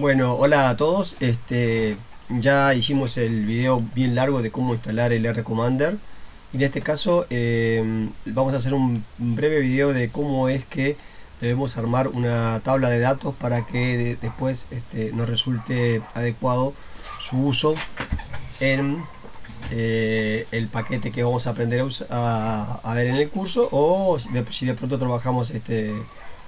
Bueno, hola a todos. Ya hicimos el video bien largo de cómo instalar el R-Commander. Y en este caso vamos a hacer un breve video de cómo es que debemos armar una tabla de datos para que después nos resulte adecuado su uso en el paquete que vamos a aprender a ver en el curso, o si de pronto trabajamos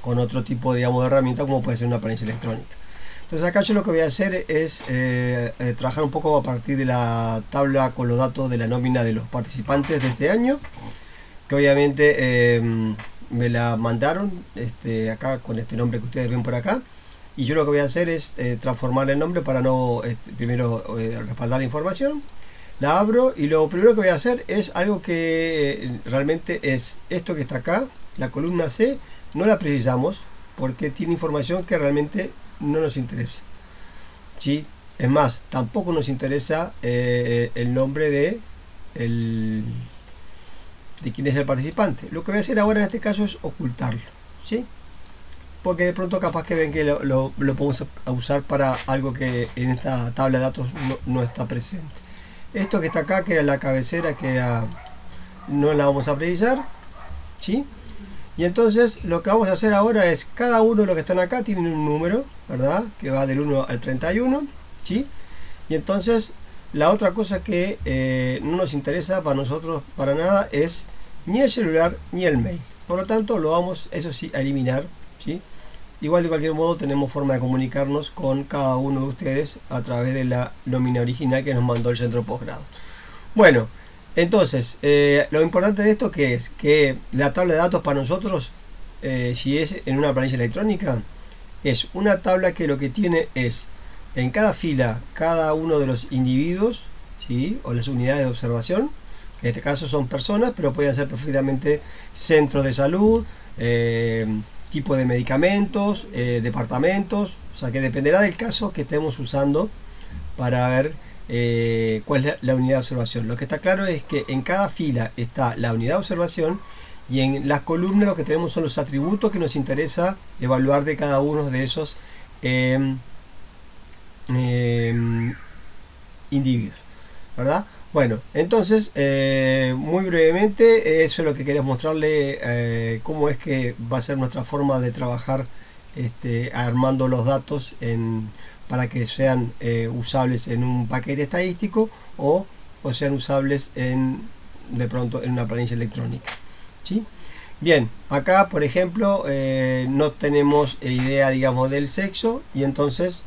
con otro tipo, digamos, de herramienta, como puede ser una planilla electrónica. Entonces acá yo lo que voy a hacer es trabajar un poco a partir de la tabla con los datos de la nómina de los participantes de este año, que obviamente me la mandaron acá con este nombre que ustedes ven por acá. Y yo lo que voy a hacer es transformar el nombre para no primero respaldar la información. La abro y lo primero que voy a hacer es algo que realmente es esto que está acá, la columna C. No la precisamos porque tiene información que realmente no nos interesa, ¿sí? Es más, tampoco nos interesa el nombre de quién es el participante. Lo que voy a hacer ahora en este caso es ocultarlo, ¿sí? Porque de pronto capaz que ven que lo podemos a usar para algo que en esta tabla de datos no está presente. Esto que está acá, que era la cabecera, no la vamos a precisar, ¿sí? Y entonces lo que vamos a hacer ahora es, cada uno de los que están acá tienen un número, ¿verdad? Que va del 1 al 31, ¿sí? Y entonces la otra cosa que no nos interesa para nosotros para nada es ni el celular ni el mail. Por lo tanto lo vamos, eso sí, a eliminar, ¿sí? Igual de cualquier modo tenemos forma de comunicarnos con cada uno de ustedes a través de la nómina original que nos mandó el centro posgrado. Bueno, entonces, lo importante de esto que es que la tabla de datos para nosotros, si es en una planilla electrónica, es una tabla que lo que tiene es en cada fila cada uno de los individuos, ¿sí? O las unidades de observación, que en este caso son personas, pero pueden ser perfectamente centros de salud, tipo de medicamentos, departamentos, o sea que dependerá del caso que estemos usando para ver cuál es la unidad de observación. Lo que está claro es que en cada fila está la unidad de observación y en las columnas lo que tenemos son los atributos que nos interesa evaluar de cada uno de esos individuos, ¿verdad? Bueno, entonces muy brevemente eso es lo que quería mostrarle, cómo es que va a ser nuestra forma de trabajar armando los datos para que sean usables en un paquete estadístico o sean usables de pronto en una planilla electrónica, ¿sí? Bien, acá por ejemplo no tenemos idea, digamos, del sexo, y entonces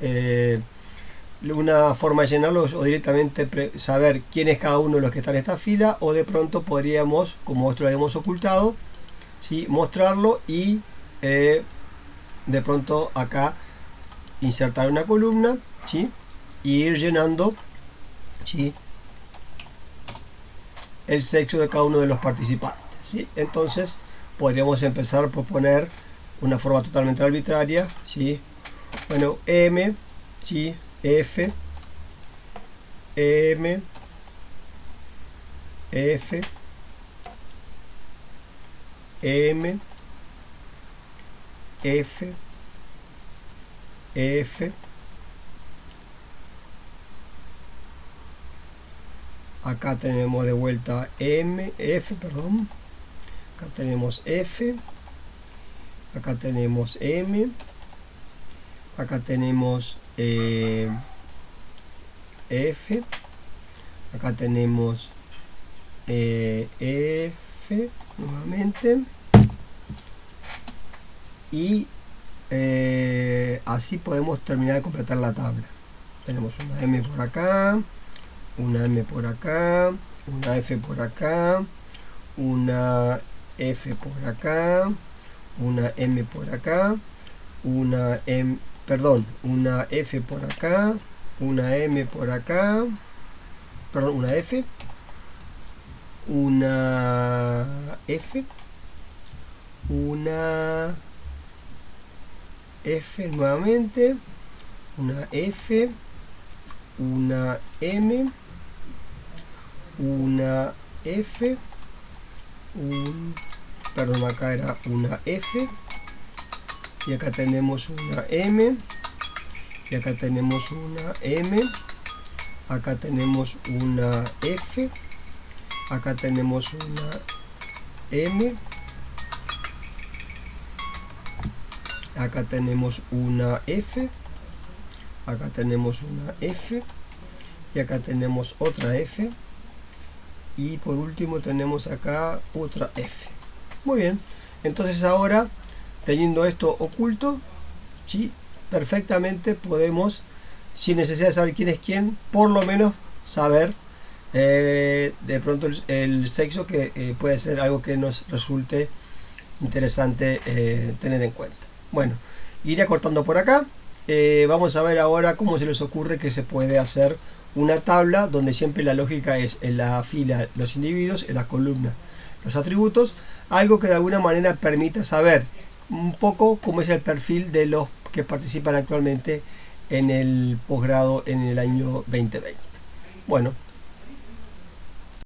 una forma de llenarlo es o directamente saber quién es cada uno de los que están en esta fila, o de pronto podríamos, como esto lo hemos ocultado, ¿sí?, mostrarlo y de pronto acá insertar una columna, ¿sí?, y ir llenando, ¿sí?, el sexo de cada uno de los participantes, ¿sí? Entonces podríamos empezar por poner una forma totalmente arbitraria, ¿sí? Bueno, M, ¿sí?, F, M, F, M, F, F. Acá tenemos de vuelta M, F, perdón. Acá tenemos F. Acá tenemos M. Acá tenemos F. Acá tenemos F nuevamente. Y así podemos terminar de completar la tabla. Tenemos una M por acá, una M por acá, una F por acá, una F por acá, una M por acá, una M, perdón, una F por acá, una M por acá, perdón, una F, una F, una F nuevamente, una F, una M, una F, perdón, acá era una F, y acá tenemos una M, y acá tenemos una M, acá tenemos una F, acá tenemos una M, acá tenemos una F, acá tenemos una F y acá tenemos otra F y por último tenemos acá otra F. Muy bien, entonces ahora teniendo esto oculto, ¿sí?, perfectamente podemos, sin necesidad de saber quién es quién, por lo menos saber de pronto el sexo, que puede ser algo que nos resulte interesante tener en cuenta. Bueno, iré cortando por acá. Vamos a ver ahora cómo se les ocurre que se puede hacer una tabla donde siempre la lógica es en la fila los individuos, en la columna los atributos, algo que de alguna manera permita saber un poco cómo es el perfil de los que participan actualmente en el posgrado en el año 2020. Bueno,